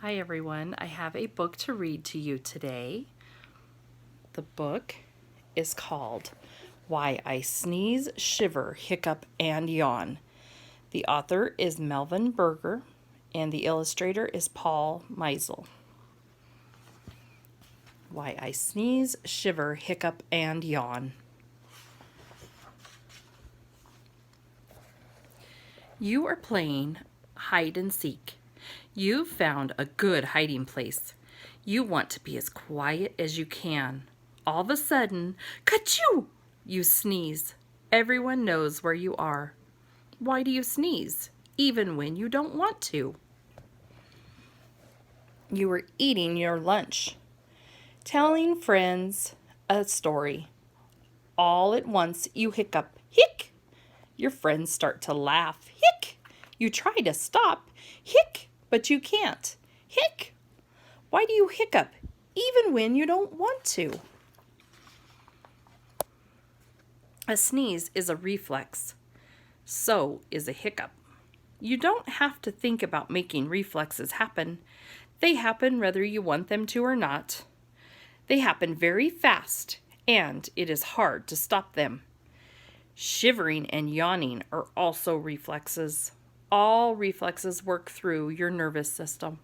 Hi everyone, I have a book to read to you today. The book is called Why I Sneeze, Shiver, Hiccup, and Yawn. The author is Melvin Berger and the illustrator is Paul Meisel. Why I Sneeze, Shiver, Hiccup, and Yawn. You are playing hide and seek. You've found a good hiding place. You want to be as quiet as you can. All of a sudden, ka-choo! You sneeze. Everyone knows where you are. Why do you sneeze, even when you don't want to? You were eating your lunch, telling friends a story. All at once, you hiccup. Hic! Your friends start to laugh. Hic! You try to stop. Hic! But you can't. Hic! Why do you hiccup, even when you don't want to? A sneeze is a reflex. So is a hiccup. You don't have to think about making reflexes happen. They happen whether you want them to or not. They happen very fast, and it is hard to stop them. Shivering and yawning are also reflexes. All reflexes work through your nervous system.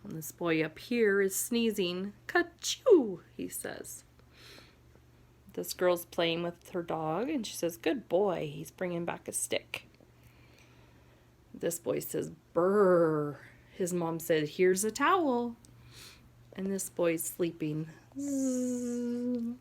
And this boy up here is sneezing. Ka-choo, he says. This girl's playing with her dog, and she says, good boy, he's bringing back a stick. This boy says, brr. His mom said, here's a towel. And this boy's sleeping. Zzz.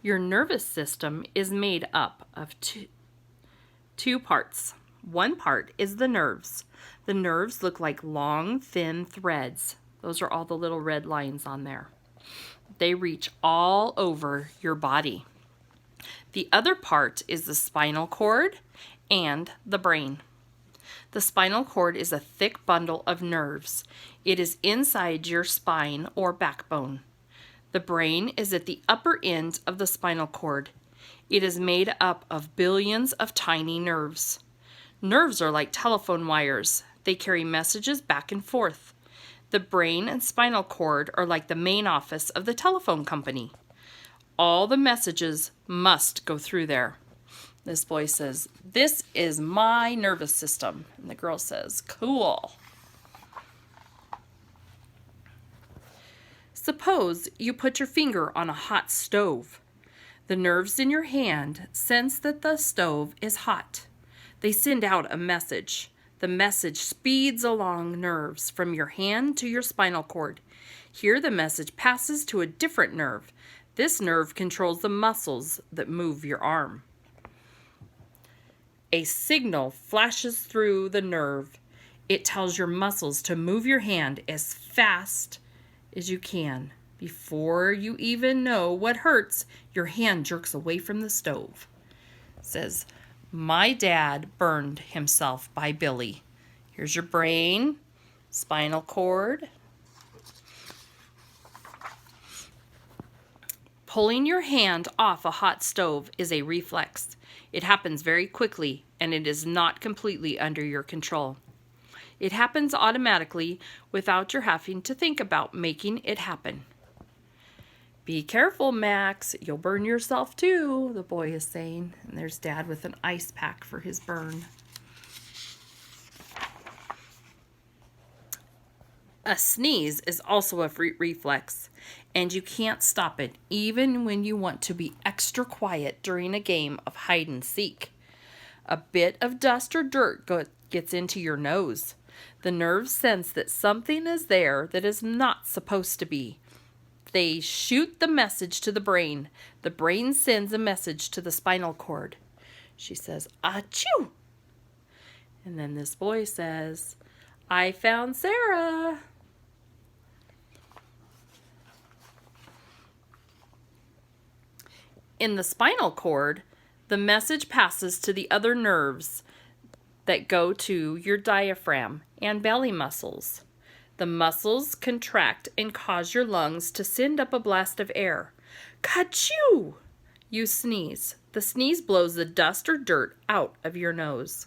Your nervous system is made up of two parts. One part is the nerves. The nerves look like long, thin threads. Those are all the little red lines on there. They reach all over your body. The other part is the spinal cord and the brain. The spinal cord is a thick bundle of nerves. It is inside your spine or backbone. The brain is at the upper end of the spinal cord. It is made up of billions of tiny nerves. Nerves are like telephone wires. They carry messages back and forth. The brain and spinal cord are like the main office of the telephone company. All the messages must go through there. This boy says, this is my nervous system. And the girl says, cool. Suppose you put your finger on a hot stove. The nerves in your hand sense that the stove is hot. They send out a message. The message speeds along nerves from your hand to your spinal cord. Here the message passes to a different nerve. This nerve controls the muscles that move your arm. A signal flashes through the nerve. It tells your muscles to move your hand as fast as you can. Before you even know what hurts, your hand jerks away from the stove. It says, my dad burned himself by Billy. Here's your brain, spinal cord. Pulling your hand off a hot stove is a reflex. It happens very quickly, and it is not completely under your control. It happens automatically without your having to think about making it happen. Be careful, Max. You'll burn yourself too, the boy is saying. And there's Dad with an ice pack for his burn. A sneeze is also a reflex, and you can't stop it, even when you want to be extra quiet during a game of hide and seek. A bit of dust or dirt gets into your nose. The nerves sense that something is there that is not supposed to be. They shoot the message to the brain. The brain sends a message to the spinal cord. She says, achoo! And then this boy says, I found Sarah. In the spinal cord, the message passes to the other nerves that go to your diaphragm and belly muscles. The muscles contract and cause your lungs to send up a blast of air. Ka-choo! You sneeze. The sneeze blows the dust or dirt out of your nose.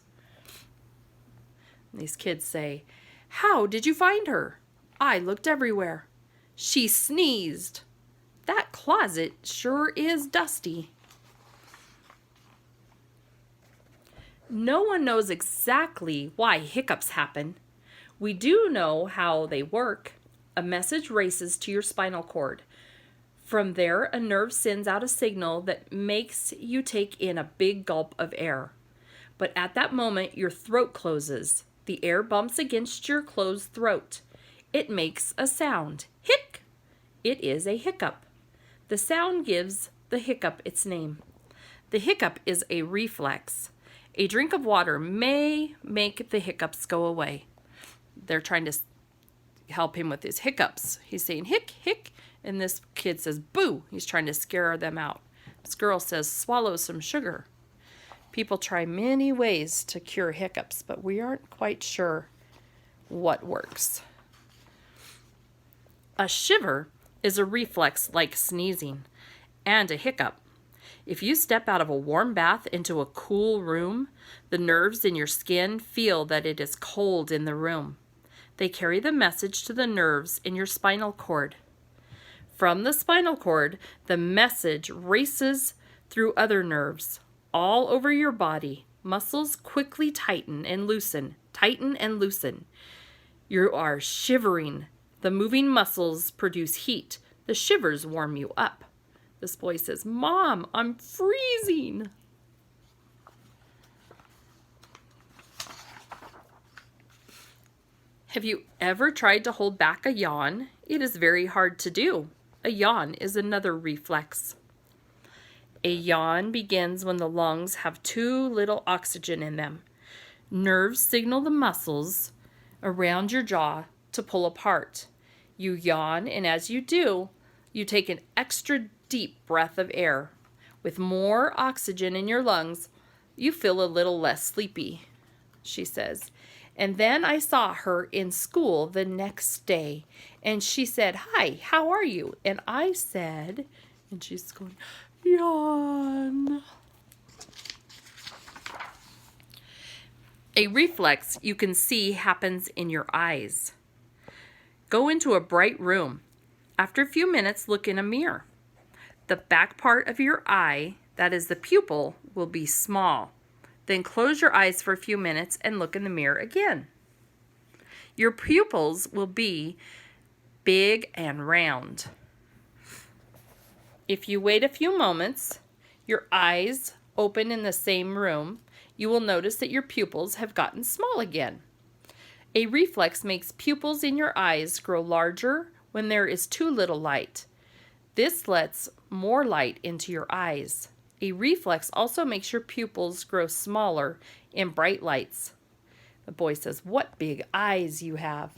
These kids say, "How did you find her?" "I looked everywhere." "She sneezed." "That closet sure is dusty." No one knows exactly why hiccups happen. We do know how they work. A message races to your spinal cord. From there, a nerve sends out a signal that makes you take in a big gulp of air. But at that moment, your throat closes. The air bumps against your closed throat. It makes a sound. Hic! It is a hiccup. The sound gives the hiccup its name. The hiccup is a reflex. A drink of water may make the hiccups go away. They're trying to help him with his hiccups. He's saying hic, hic, and this kid says boo. He's trying to scare them out. This girl says swallow some sugar. People try many ways to cure hiccups, but we aren't quite sure what works. A shiver is a reflex like sneezing and a hiccup. If you step out of a warm bath into a cool room, the nerves in your skin feel that it is cold in the room. They carry the message to the nerves in your spinal cord. From the spinal cord, the message races through other nerves all over your body. Muscles quickly tighten and loosen, tighten and loosen. You are shivering. The moving muscles produce heat. The shivers warm you up. This boy says, "Mom, I'm freezing." Have you ever tried to hold back a yawn? It is very hard to do. A yawn is another reflex. A yawn begins when the lungs have too little oxygen in them. Nerves signal the muscles around your jaw to pull apart. You yawn, and as you do, you take an extra deep breath of air. With more oxygen in your lungs, you feel a little less sleepy, she says. And then I saw her in school the next day, and she said, "Hi, how are you?" And I said, and she's going, "Yawn." A reflex you can see happens in your eyes. Go into a bright room. After a few minutes, look in a mirror. The back part of your eye, that is the pupil, will be small. Then close your eyes for a few minutes and look in the mirror again. Your pupils will be big and round. If you wait a few moments, your eyes open in the same room, you will notice that your pupils have gotten small again. A reflex makes pupils in your eyes grow larger when there is too little light. This lets more light into your eyes. A reflex also makes your pupils grow smaller in bright lights. The boy says, "What big eyes you have."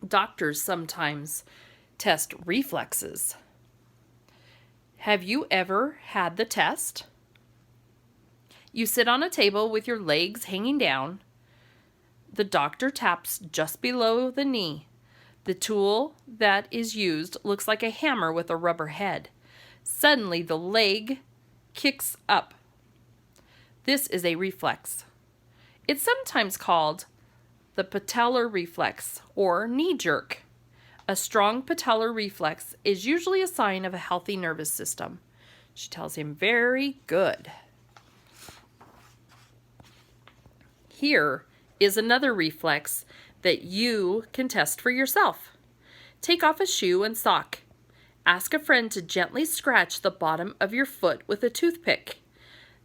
Doctors sometimes test reflexes. Have you ever had the test? You sit on a table with your legs hanging down. The doctor taps just below the knee. The tool that is used looks like a hammer with a rubber head. Suddenly, the leg kicks up. This is a reflex. It's sometimes called the patellar reflex or knee jerk. A strong patellar reflex is usually a sign of a healthy nervous system. She tells him, "Very good." Here is another reflex that you can test for yourself. Take off a shoe and sock. Ask a friend to gently scratch the bottom of your foot with a toothpick.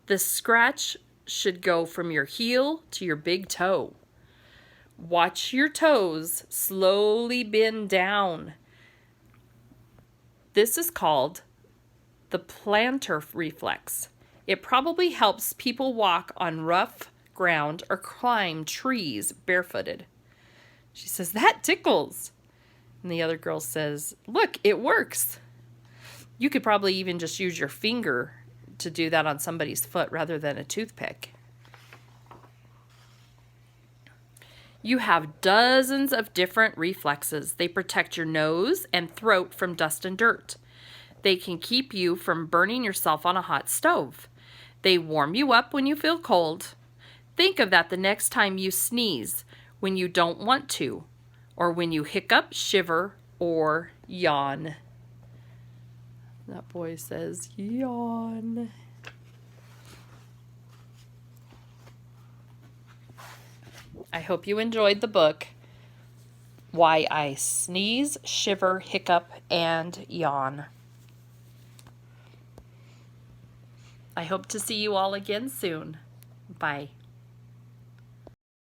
The scratch should go from your heel to your big toe. Watch your toes slowly bend down. This is called the plantar reflex. It probably helps people walk on rough ground or climb trees barefooted. She says, "That tickles." And the other girl says, "Look, it works." You could probably even just use your finger to do that on somebody's foot rather than a toothpick. You have dozens of different reflexes. They protect your nose and throat from dust and dirt. They can keep you from burning yourself on a hot stove. They warm you up when you feel cold. Think of that the next time you sneeze when you don't want to, or when you hiccup, shiver, or yawn. That boy says, yawn. I hope you enjoyed the book, Why I Sneeze, Shiver, Hiccup, and Yawn. I hope to see you all again soon. Bye.